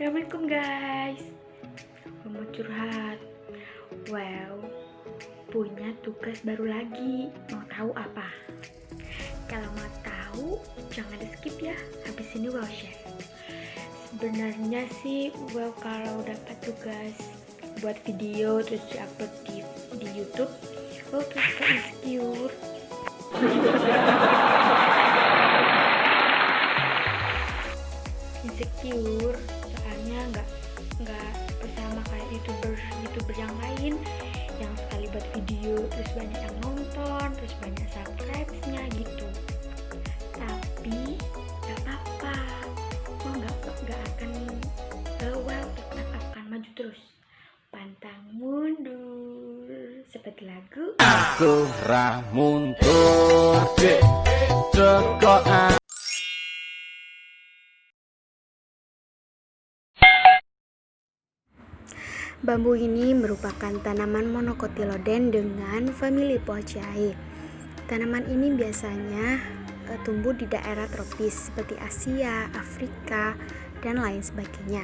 Assalamualaikum guys. Mau curhat. Punya tugas baru lagi. Mau tahu apa? Kalau mau tahu jangan di skip ya. Habis ini share. Sebenarnya sih kalau dapat tugas buat video terus diupload di YouTube, terus suka insecure. Soalnya nggak bersama kayak youtuber yang lain yang sekali buat video terus banyak yang nonton terus banyak subscribe-nya gitu. Tapi nggak apa-apa, nggak akan tetap akan maju terus, pantang mundur seperti lagu Aku mundur tekokan. Bambu ini merupakan tanaman monocotyledon dengan famili Poaceae. Tanaman ini biasanya tumbuh di daerah tropis seperti Asia, Afrika, dan lain sebagainya.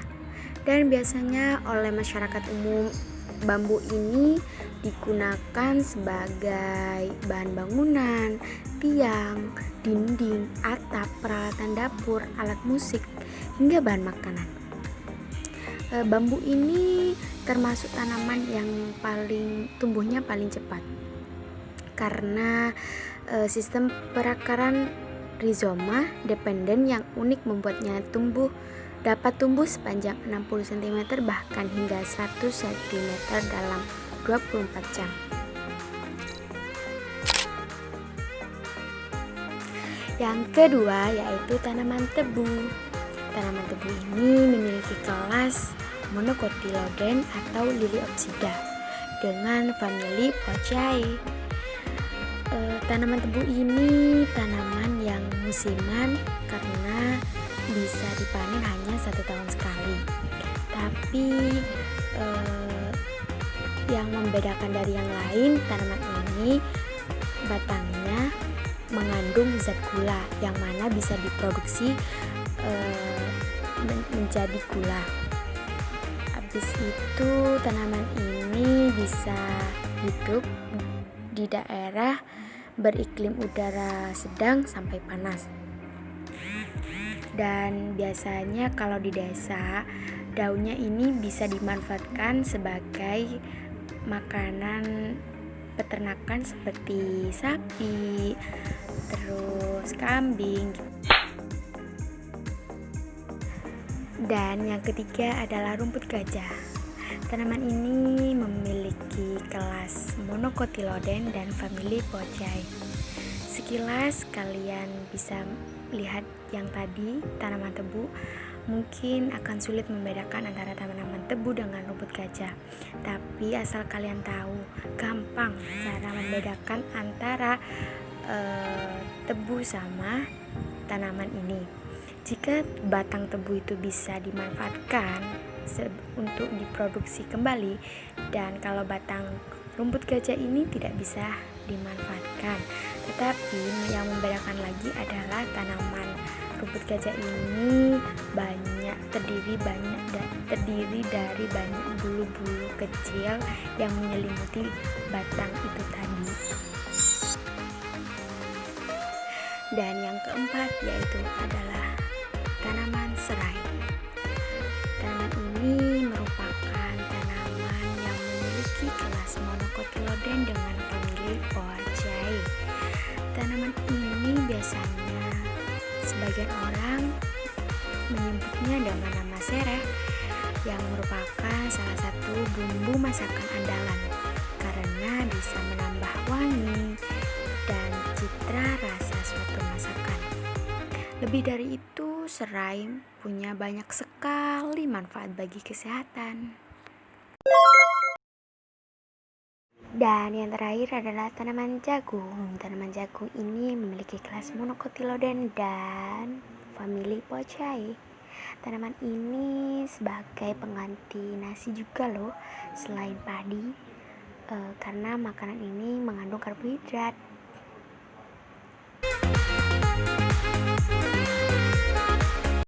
Dan biasanya oleh masyarakat umum, bambu ini digunakan sebagai bahan bangunan, tiang, dinding, atap, peralatan dapur, alat musik, hingga bahan makanan. Bambu ini termasuk tanaman yang tumbuhnya paling cepat karena sistem perakaran rizoma dependen yang unik membuatnya dapat tumbuh sepanjang 60 cm bahkan hingga 100 cm dalam 24 jam. Yang kedua yaitu tanaman tebu. Tanaman tebu ini memiliki kelas monocotyledon atau Liliopsida dengan famili Poaceae. Tanaman tebu ini tanaman yang musiman karena bisa dipanen hanya 1 tahun sekali. Tapi yang membedakan dari yang lain, tanaman ini batangnya mengandung zat gula yang mana bisa diproduksi menjadi gula. Habis itu tanaman ini bisa hidup di daerah beriklim udara sedang sampai panas. Dan biasanya kalau di desa, daunnya ini bisa dimanfaatkan sebagai makanan peternakan seperti sapi, terus kambing. Dan yang ketiga adalah rumput gajah. Tanaman ini memiliki kelas monocotyledon dan famili Poaceae. Sekilas kalian bisa lihat yang tadi, tanaman tebu, mungkin akan sulit membedakan antara tanaman tebu dengan rumput gajah. Tapi asal kalian tahu, gampang cara membedakan antara tebu sama tanaman ini. Jika batang tebu itu bisa dimanfaatkan untuk diproduksi kembali, dan kalau batang rumput gajah ini tidak bisa dimanfaatkan. Tetapi yang membedakan lagi adalah tanaman rumput gajah ini terdiri dari banyak bulu-bulu kecil yang menyelimuti batang itu tadi. Dan yang keempat yaitu adalah tanaman serai. Tanaman ini merupakan tanaman yang memiliki kelas monocotyledon dengan famili Poaceae. Tanaman ini biasanya sebagian orang menyebutnya dengan nama sereh, yang merupakan salah satu bumbu masakan andalan karena bisa menambah wangi dan citra rasa suatu masakan. Lebih dari itu, serai punya banyak sekali manfaat bagi kesehatan. Dan yang terakhir adalah tanaman jagung. Tanaman jagung ini memiliki kelas monocotyledon dan famili Poaceae. Tanaman ini sebagai pengganti nasi juga loh, selain padi, karena makanan ini mengandung karbohidrat.